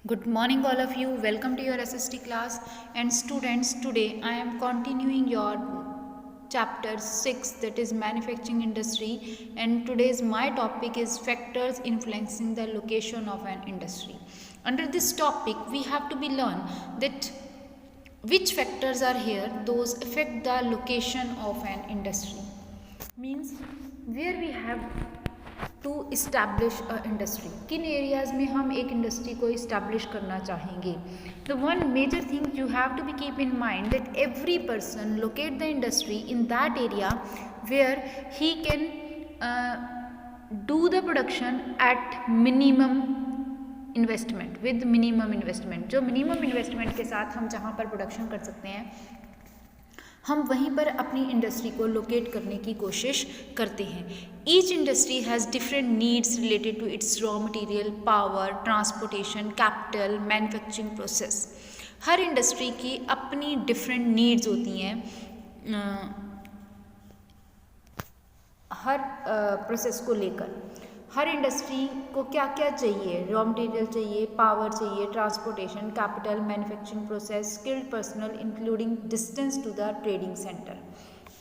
Good morning, all of you. Welcome to your SST class. And students, today I am continuing your chapter 6, that is manufacturing industry. And today's my topic is factors influencing the location of an industry. Under this topic, we have to be learn that which factors are here, those affect the location of an industry. Means where we have to establish a industry, किन areas में हम एक industry को establish करना चाहेंगे. The one major thing you have to be keep in mind that every person locate the industry in that area where he can do the production at minimum investment, with minimum investment. जो minimum investment के साथ हम जहाँ पर production कर सकते हैं, हम वहीं पर अपनी इंडस्ट्री को लोकेट करने की कोशिश करते हैं. Each industry has different needs related to its raw material, power, transportation, capital, manufacturing process. हर इंडस्ट्री की अपनी डिफरेंट नीड्स होती हैं हर प्रोसेस को लेकर. हर इंडस्ट्री को क्या क्या चाहिए, रॉ मटेरियल चाहिए, पावर चाहिए, transportation, capital, manufacturing process, skilled personnel including distance to the trading centre.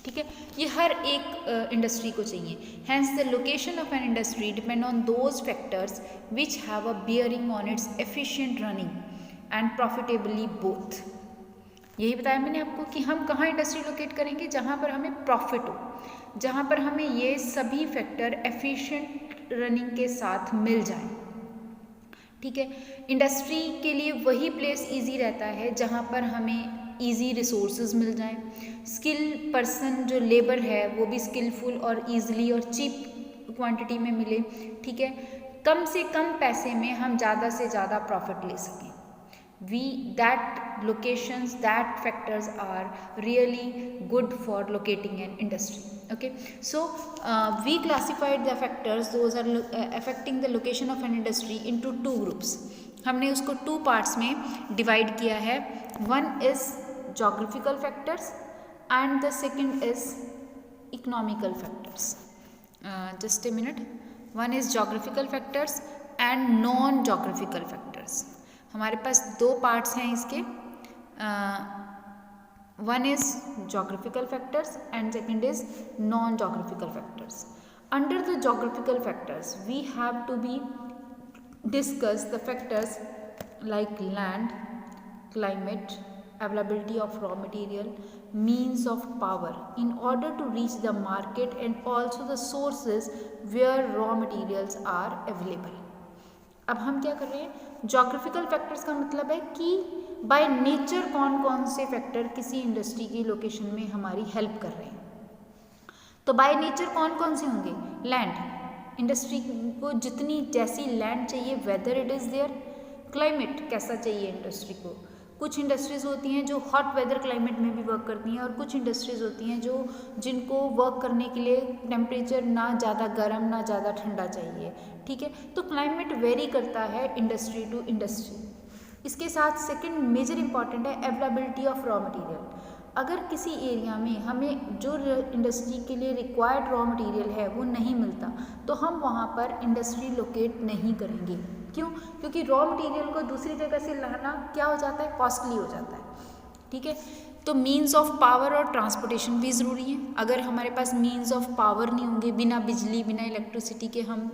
ठीक है, ये हर एक इंडस्ट्री को चाहिए. Hence the location of an industry depend on those factors which have a bearing on its efficient running and profitably both. यही बताया मैंने आपको कि हम कहाँ इंडस्ट्री लोकेट करेंगे, जहाँ पर हमें प्रॉफिट हो, जहाँ पर हमें ये सभी फैक्टर एफिशिएंट रनिंग के साथ मिल जाए. ठीक है, इंडस्ट्री के लिए वही प्लेस इजी रहता है जहाँ पर हमें इजी रिसोर्सेज मिल जाएं. स्किल पर्सन जो लेबर है वो भी स्किलफुल और इजीली और चीप क्वांटिटी में मिले. ठीक है, कम से कम पैसे में हम ज़्यादा से ज़्यादा प्रॉफिट ले सकें. That locations, that factors are really good for locating an industry. Okay, so we classified the factors, those are affecting the location of an industry into two groups. हमने उसको two parts में divide किया है. One is geographical factors and the second is economical factors. Just a minute. One is geographical factors and non-geographical factors. हमारे पास दो parts हैं इसके. One is geographical factors and second is non geographical factors. Under the geographical factors we have to be discuss the factors like land, climate, availability of raw material, means of power in order to reach the market and also the sources where raw materials are available. अब हम क्या कर रहे हैं, geographical factors का मतलब है कि बाय नेचर कौन कौन से फैक्टर किसी इंडस्ट्री की लोकेशन में हमारी हेल्प कर रहे हैं. तो बाय नेचर कौन कौन से होंगे, लैंड, इंडस्ट्री को जितनी जैसी लैंड चाहिए, whether it is there. Climate कैसा चाहिए इंडस्ट्री को. कुछ इंडस्ट्रीज़ होती हैं जो हॉट वेदर क्लाइमेट में भी वर्क करती हैं और कुछ इंडस्ट्रीज़ होती हैं जो जिनको वर्क करने के लिए टेम्परेचर ना ज़्यादा गर्म ना ज़्यादा ठंडा चाहिए. ठीक है, तो क्लाइमेट वेरी करता है इंडस्ट्री टू इंडस्ट्री. इसके साथ सेकंड मेजर इंपॉर्टेंट है अवेलेबिलिटी ऑफ रॉ मटेरियल. अगर किसी एरिया में हमें जो इंडस्ट्री के लिए रिक्वायर्ड रॉ मटेरियल है वो नहीं मिलता तो हम वहाँ पर इंडस्ट्री लोकेट नहीं करेंगे. क्यों? क्योंकि रॉ मटेरियल को दूसरी जगह से लाना क्या हो जाता है, कॉस्टली हो जाता है. ठीक है, तो मीन्स ऑफ पावर और ट्रांसपोर्टेशन भी ज़रूरी है. अगर हमारे पास मीन्स ऑफ पावर नहीं होंगे, बिना बिजली बिना इलेक्ट्रिसिटी के हम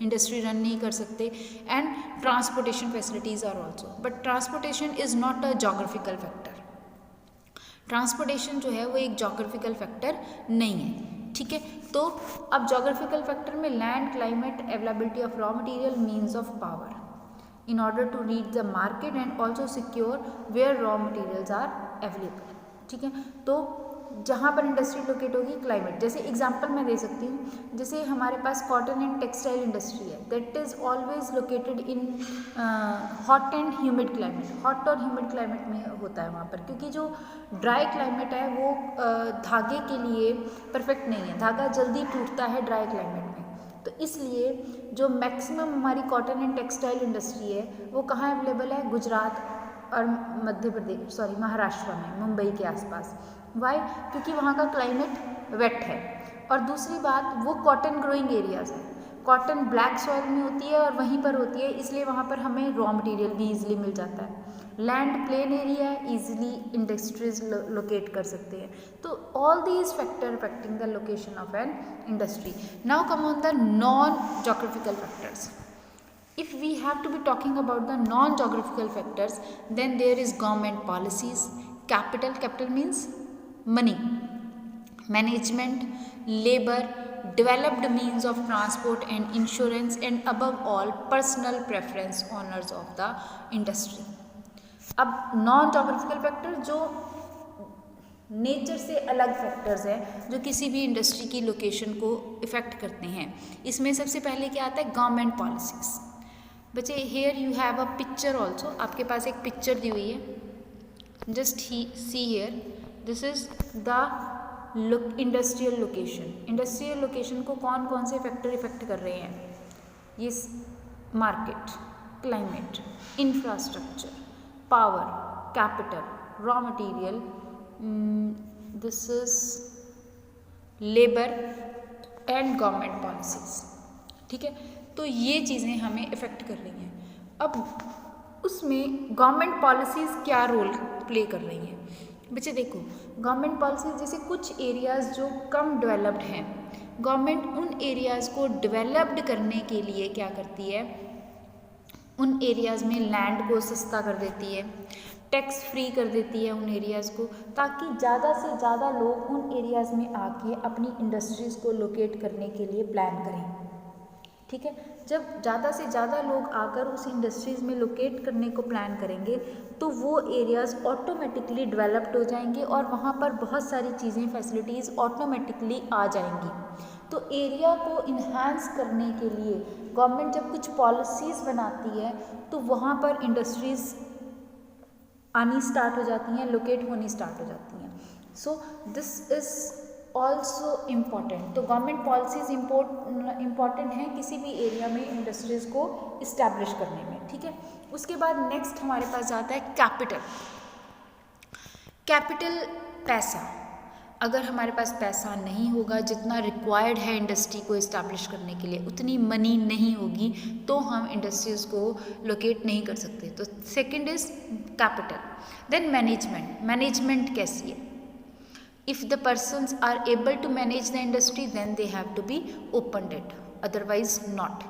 इंडस्ट्री रन नहीं कर सकते. And transportation facilities are also, but transportation is not a geographical factor. Transportation जो है वो एक जोग्राफिकल फैक्टर नहीं है. ठीक है, तो अब जोग्राफिकल फैक्टर में land, climate, availability of raw material, means of power in order to reach the market and also secure where raw materials are available. ठीक है, तो जहाँ पर इंडस्ट्री लोकेट होगी, क्लाइमेट. जैसे एग्जांपल मैं दे सकती हूँ, जैसे हमारे पास कॉटन एंड टेक्सटाइल इंडस्ट्री है, that is always located in hot and humid climate. Hot और ह्यूमिड क्लाइमेट में होता है वहाँ पर, क्योंकि जो ड्राई क्लाइमेट है वो धागे के लिए परफेक्ट नहीं है. धागा जल्दी टूटता है ड्राई क्लाइमेट में. तो इसलिए जो मैक्सिमम हमारी कॉटन एंड टेक्सटाइल इंडस्ट्री है वो कहाँ अवेलेबल है, गुजरात और मध्य प्रदेश, महाराष्ट्र में, मुंबई के आसपास. वाई? क्योंकि वहाँ का क्लाइमेट वेट है. और दूसरी बात, वो कॉटन ग्रोइंग एरियाज है. कॉटन ब्लैक सॉइल में होती है और वहीं पर होती है, इसलिए वहाँ पर हमें रॉ मटेरियल भी इजीली मिल जाता है। लैंड प्लेन एरिया है, इजीली इंडस्ट्रीज लोकेट कर सकते हैं। तो all these factor affecting the location of an industry. Now come on the non geographical factors. If we have to be talking about the non-geographical factors, then there is government policies, capital means money, management, labor, developed means of transport and insurance, and above all personal preference owners of the industry. अब non geographical factor जो nature से अलग factors हैं जो किसी भी industry की location को इफ़ेक्ट करते हैं, इसमें सबसे पहले क्या आता है, गवर्नमेंट पॉलिसीज़. बच्चे here you have a picture also, आपके पास एक पिक्चर दी हुई है, just see here, this is the industrial location. Industrial location को कौन कौन से फैक्टर इफेक्ट कर रहे हैं, ये market, climate, infrastructure, power, capital, raw material, this is labour and government policies. ठीक है, तो ये चीज़ें हमें इफ़ेक्ट कर रही हैं. अब उसमें गवर्नमेंट पॉलिसीज़ क्या रोल प्ले कर रही हैं. बच्चे देखो, गवर्नमेंट पॉलिसीज़ जैसे कुछ एरियाज़ जो कम डेवलप्ड हैं, गवर्नमेंट उन एरियाज़ को डेवलप्ड करने के लिए क्या करती है, उन एरियाज़ में लैंड को सस्ता कर देती है, टैक्स फ्री कर देती है उन एरियाज़ को, ताकि ज़्यादा से ज़्यादा लोग उन एरियाज़ में आके अपनी इंडस्ट्रीज़ को लोकेट करने के लिए प्लान करें. ठीक है, जब ज़्यादा से ज़्यादा लोग आकर उस इंडस्ट्रीज़ में लोकेट करने को प्लान करेंगे तो वो एरियाज़ ऑटोमेटिकली डेवलप्ड हो जाएंगे और वहाँ पर बहुत सारी चीज़ें, फैसिलिटीज़ ऑटोमेटिकली आ जाएंगी. तो एरिया को इन्हांस करने के लिए गवर्नमेंट जब कुछ पॉलिसीज़ बनाती है तो वहाँ पर इंडस्ट्रीज़ आनी स्टार्ट हो जाती हैं, लोकेट होनी स्टार्ट हो जाती हैं. So this is also important. तो गवर्नमेंट पॉलिसीज़ इम्पॉर्टेंट हैं किसी भी एरिया में इंडस्ट्रीज़ को इस्टेब्लिश करने में. ठीक है, उसके बाद नेक्स्ट हमारे पास जाता है कैपिटल. कैपिटल पैसा. अगर हमारे पास पैसा नहीं होगा, जितना रिक्वायर्ड है इंडस्ट्री को इस्टेब्लिश करने के लिए, उतनी मनी नहीं होगी तो हम इंडस्ट्रीज़ को लोकेट नहीं कर सकते. तो second is capital. Then management. Management कैसी है, if the persons are able to manage the industry then they have to be opened it, otherwise not.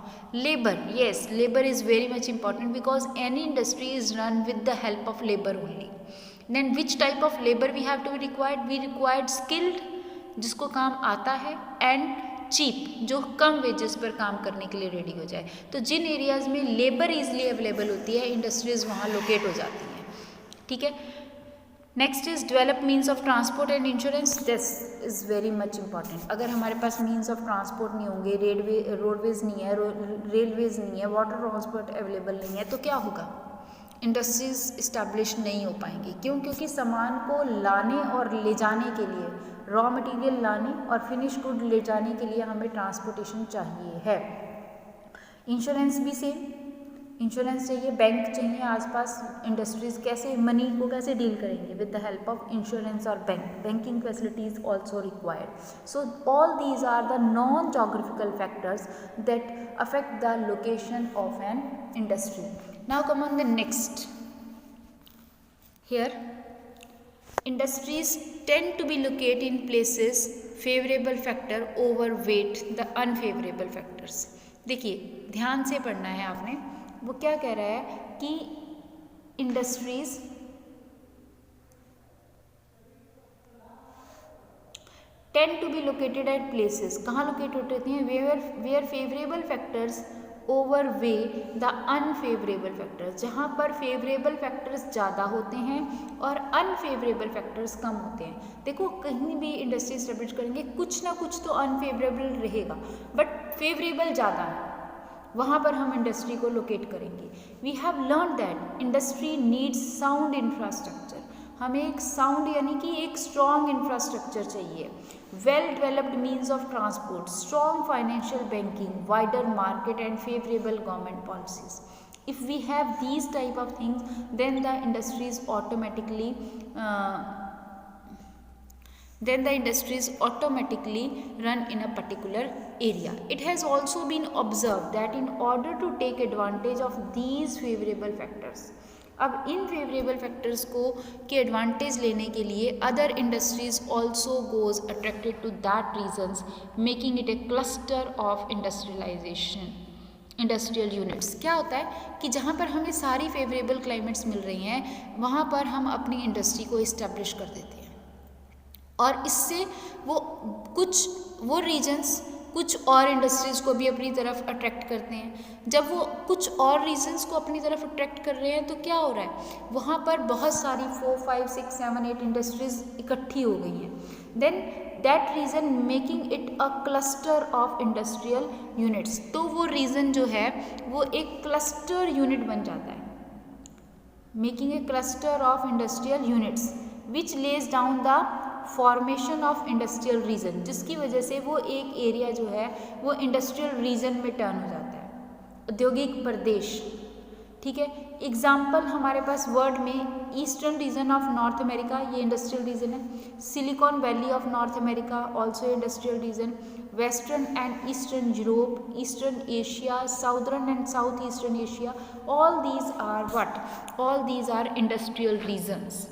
Labor, yes, labor is very much important because any industry is run with the help of labor only. Then which type of labor we have to be required, we required skilled, जिसको काम आता है, and cheap, जो कम wages पर काम करने के लिए रेडी हो जाए. तो जिन एरियाज़ में लेबर ईजिली अवेलेबल होती है, इंडस्ट्रीज़ वहाँ लोकेट हो जाती हैं. ठीक है, next is develop means of transport and insurance. This is very much important. अगर हमारे पास मीन्स ऑफ ट्रांसपोर्ट नहीं होंगे, रोडवेज़ नहीं है, रेलवेज़ नहीं है, वाटर ट्रांसपोर्ट अवेलेबल नहीं है, तो क्या होगा, इंडस्ट्रीज़ इस्टेब्लिश नहीं हो पाएंगी. क्यों, क्योंकि सामान को लाने और ले जाने के लिए, रॉ मटेरियल लाने और फिनिश गुड ले जाने के लिए हमें ट्रांसपोर्टेशन चाहिए है. इंश्योरेंस भी सेम, इंश्योरेंस चाहिए, बैंक चाहिए आसपास. इंडस्ट्रीज़ कैसे मनी को कैसे डील करेंगे, with the help of insurance और banking facilities also required. So all these are the non geographical factors that affect the location of an industry. Now come on the next. Here industries tend to be located in places favorable factor overweight the unfavorable factors. देखिए, ध्यान से पढ़ना है आपने. वो क्या कह रहा है कि industries tend to be located at places. कहाँ लोकेट होती हैं, where favourable factors overweigh the unfavourable factors. जहाँ पर फेवरेबल फैक्टर्स ज़्यादा होते हैं और अनफेवरेबल फैक्टर्स कम होते हैं. देखो, कहीं भी इंडस्ट्री स्टैब्लिश करेंगे कुछ ना कुछ तो अनफेवरेबल रहेगा, बट फेवरेबल ज़्यादा है, वहाँ पर हम इंडस्ट्री को लोकेट करेंगे. We have learn that industry needs sound infrastructure. हमें एक साउंड यानी कि एक स्ट्रॉन्ग इंफ्रास्ट्रक्चर चाहिए. Well developed means of transport, strong financial banking, wider market and favourable government policies. If we have these type of things, then the industries automatically then the industries automatically run in a particular area. It has also been observed that in order to take advantage of these favorable factors, अब इन favourable factors को के advantage लेने के लिए other industries also goes attracted to that regions, making it a cluster of industrialisation industrial units. क्या होता है कि जहाँ पर हमें सारी फेवरेबल क्लाइमेट्स मिल रही हैं वहाँ पर हम अपनी इंडस्ट्री को इस्टेब्लिश कर देते हैं, और इससे वो रीजन्स कुछ और इंडस्ट्रीज़ को भी अपनी तरफ अट्रैक्ट करते हैं। जब वो कुछ और रीजन्स को अपनी तरफ अट्रैक्ट कर रहे हैं तो क्या हो रहा है, वहाँ पर बहुत सारी 4, 5, 6, 7, 8 इंडस्ट्रीज़ इकट्ठी हो गई हैं। Then that region making it a cluster of industrial units, तो वो रीज़न जो है वो एक क्लस्टर यूनिट बन जाता है, making a cluster of industrial units which lays down the formation of industrial reason, जिसकी वजह से वो एक एरिया जो है वो इंडस्ट्रियल रीजन में टर्न हो जाता है, औद्योगिक प्रदेश। ठीक है, एग्जाम्पल हमारे पास वर्ल्ड में eastern region of North America, ये इंडस्ट्रियल रीजन है। Silicon Valley of North America also industrial region. Western and eastern Europe, eastern Asia, southern and south eastern Asia, all these are what, all these are industrial regions.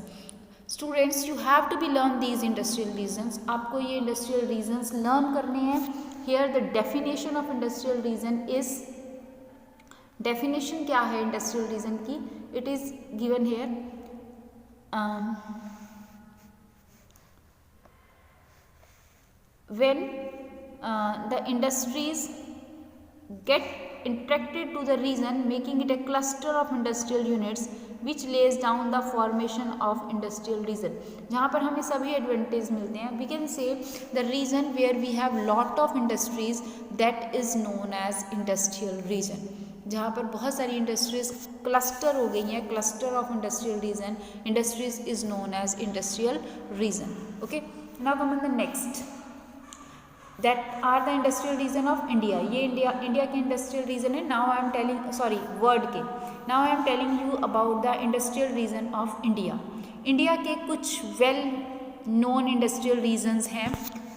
Students, you have to be learn these industrial regions, आपको ये industrial regions learn करने हैं। Here the definition of industrial region is, definition क्या है industrial region की, it is given here. When the industries get attracted to the region, making it a cluster of industrial units which lays down the formation of industrial region, जहाँ पर हमें सभी advantage मिलते हैं। we can say the region where we have lot of industries, that is known as industrial region, जहाँ पर बहुत सारी इंडस्ट्रीज क्लस्टर हो गई हैं, cluster of industrial region, industries is known as industrial region. Okay, now come on the next, that are the industrial region of India. ये India के industrial region है। Now I am telling, sorry world के, now I am telling you about the industrial region of India. India के कुछ well known industrial regions हैं।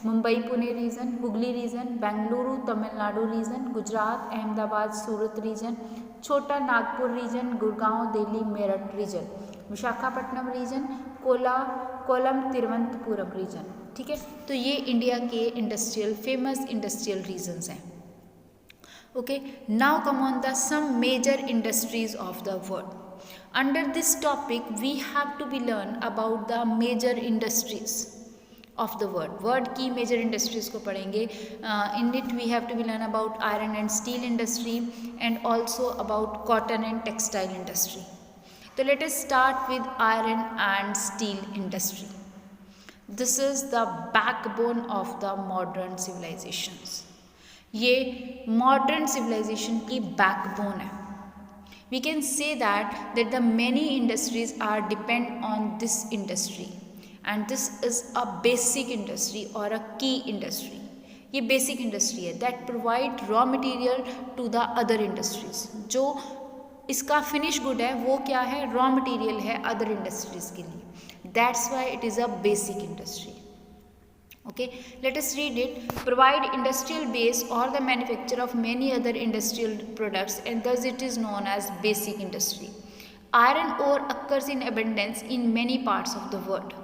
Mumbai Pune region, Hugli region, Bengaluru Tamil Nadu region, Gujarat Ahmedabad सूरत reason, Chota Nagpur region, Gurgaon Delhi Meerut region, Visakhapatnam region, Kollam Thiruvananthapuram region. ठीक है, तो ये India के industrial famous industrial regions हैं। Okay, now come on the some major industries of the world. Under this topic we have to be learn about the major industries of the world की major industries को पढ़ेंगे। In it we have to be learn about iron and steel industry and also about cotton and textile industry. तो let us start with iron and steel industry. This is the backbone of the modern civilizations. ये modern civilization की backbone है। We can say that the many industries are depend on this industry and this is a basic industry or a key industry. ये basic industry है that provide raw material to the other industries. जो इसका finish good है वो क्या है, raw material है other industries के लिए. That's why it is a basic industry. Okay, let us read it. Provide industrial base or the manufacture of many other industrial products and thus it is known as basic industry. Iron ore occurs in abundance in many parts of the world.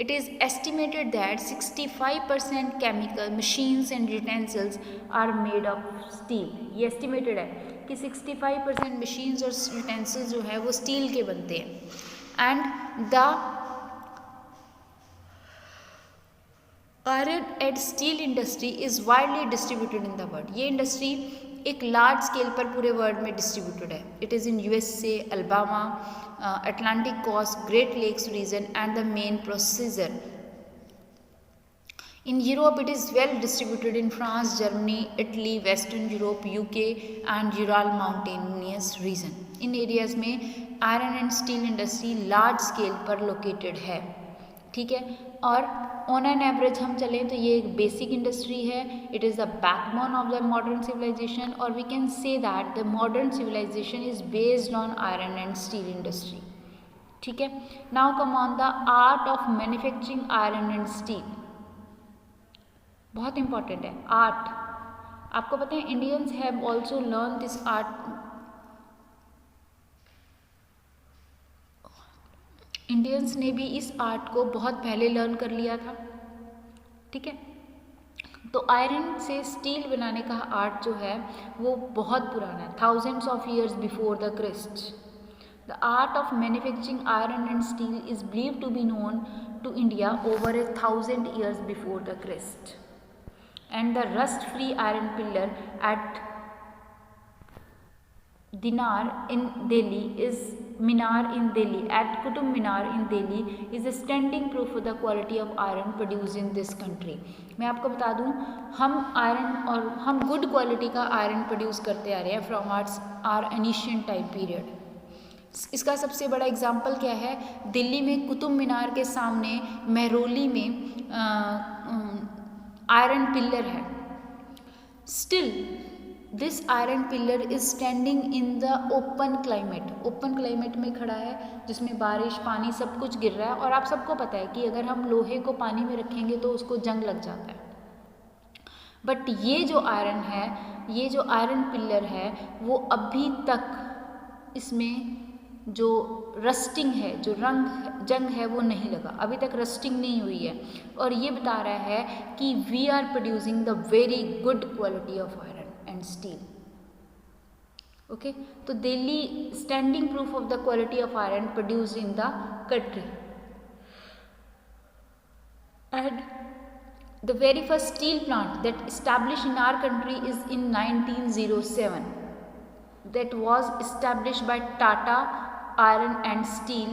It is estimated that 65% chemical machines and utensils are made of steel. ये estimated है कि 65% machines और utensils जो है वो steel के बनते हैं। And the iron and steel industry is widely distributed in the world. ये industry एक लार्ज स्केल पर पूरे वर्ल्ड में डिस्ट्रीब्यूटेड है। It is in USA, Alabama, Atlantic coast, Great Lakes region and the main procedure. In Europe it is well distributed in France, Germany, Italy, western Europe, UK and Ural mountainous region. इन areas में iron and steel industry large scale पर located है। ठीक है, और on an average हम चलें तो ये एक बेसिक इंडस्ट्री है। It is the backbone of the modern civilization और we can say that the modern civilization is based on iron and steel industry. ठीक है, now come on the art of manufacturing iron and steel. बहुत important है। Art, आपको पता है Indians have also learn this art, Indians ने भी इस आर्ट को बहुत पहले लर्न कर लिया था, ठीक है। तो आयरन से स्टील बनाने का आर्ट जो है वो बहुत पुराना है, thousands of years before the Christ. The art of manufacturing iron and steel is believed to be known to India over 1000 years before the Christ, and the rust free iron pillar at Dinar in Delhi is Minar in Delhi at Qutub Minar in Delhi is a standing proof of the quality of iron produced in this country। मैं आपको बता दूं, हम iron और हम good quality का iron produce करते आ रहे हैं from our ancient time period. इसका सबसे बड़ा एग्जाम्पल क्या है, दिल्ली में कुतुब मीनार के सामने महरौली में आयरन पिलर है। Still this iron pillar is standing in the open climate, open climate में खड़ा है जिसमें बारिश पानी सब कुछ गिर रहा है, और आप सबको पता है कि अगर हम लोहे को पानी में रखेंगे तो उसको जंग लग जाता है। बट ये जो आयरन है, ये जो आयरन पिलर है वो अभी तक इसमें जो रस्टिंग है, जो जंग है वो नहीं लगा, अभी तक रस्टिंग नहीं हुई है, और ये बता रहा है कि we are producing the very good quality of iron and steel. Okay, तो Delhi standing proof of the quality of iron produced in the country. And the very first steel plant that established in our country is in 1907, that was established by Tata Iron and Steel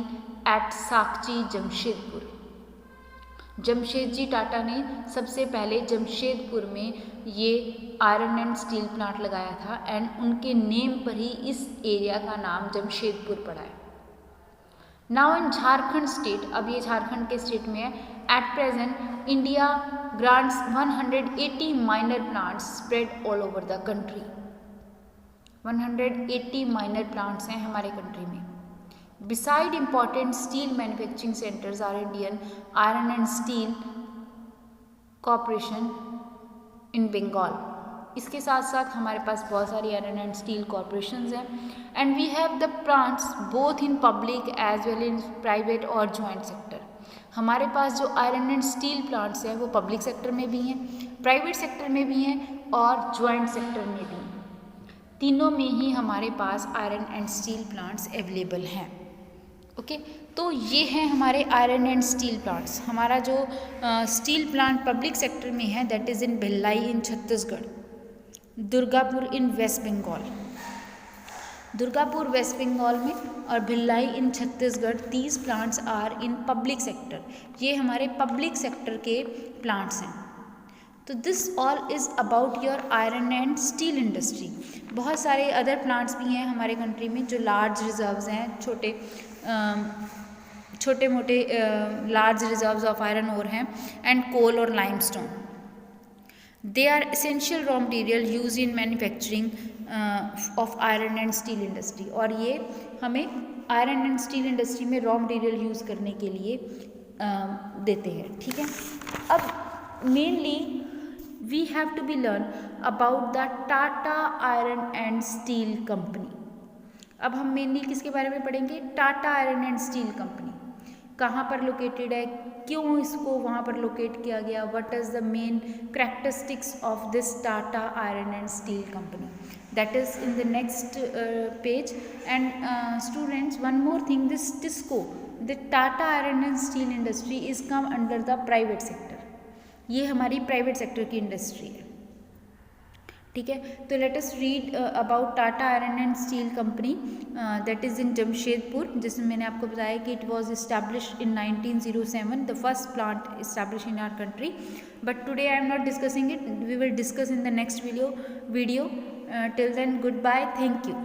at Sakchi Jamshedpur. Jamshedji Tata ने सबसे पहले जमशेदपुर में ये iron and steel plant लगाया था, and उनके name पर ही इस एरिया का नाम जमशेदपुर पड़ा है। नाउ इन झारखंड स्टेट, अब ये झारखंड के स्टेट में है। At present India grants 180 minor plants spread all over the country. 180 minor plants हैं हमारे कंट्री में। Beside important steel manufacturing centers are Indian Iron and Steel Corporation in Bengal। इसके साथ साथ हमारे पास बहुत सारी आयरन एंड स्टील कॉरपोरेशंस हैं, and we have the plants both in public as well in private और जॉइंट सेक्टर। हमारे पास जो आयरन एंड स्टील प्लांट्स हैं वो पब्लिक सेक्टर में भी हैं, प्राइवेट सेक्टर में भी हैं और जॉइंट सेक्टर में भी हैं। तीनों में ही हमारे पास iron and steel plants available हैं। ओके, तो ये हैं हमारे आयरन एंड स्टील प्लांट्स। हमारा जो स्टील प्लांट पब्लिक सेक्टर में है that is in Bhilai in Chhattisgarh, Durgapur in West Bengal, Durgapur West Bengal में और Bhilai in Chhattisgarh. 30 plants are in public sector, ये हमारे पब्लिक सेक्टर के प्लांट्स हैं। तो this all is about your iron and steel industry. बहुत सारे अदर प्लांट्स भी हैं हमारे कंट्री में जो लार्ज रिजर्व्स हैं, छोटे मोटे large reserves of iron ore हैं, एंड कोल और limestone. They are essential raw material use in manufacturing of iron and steel industry, और ये हमें आयरन एंड स्टील इंडस्ट्री में रॉ मटेरियल यूज़ करने के लिए देते हैं। ठीक है, अब mainly we have to be learn about the Tata Iron and Steel Company. अब हम मेनली किसके बारे में पढ़ेंगे? Tata Iron and Steel company कहाँ पर लोकेटेड है, क्यों इसको वहाँ पर लोकेट किया गया, what is the main characteristics of this Tata Iron and Steel company, that is in the next page. And students, one more thing, this TISCO, the Tata Iron and Steel Industry is come under the private sector, ये हमारी private sector की industry है। ठीक है, तो let us read about Tata Iron and Steel Company that is in Jamshedpur, जिसमें मैंने आपको बताया कि it was established in 1907, the first plant establish in our country. But today I am not discussing it, we will discuss in the next video. Till then, goodbye, thank you.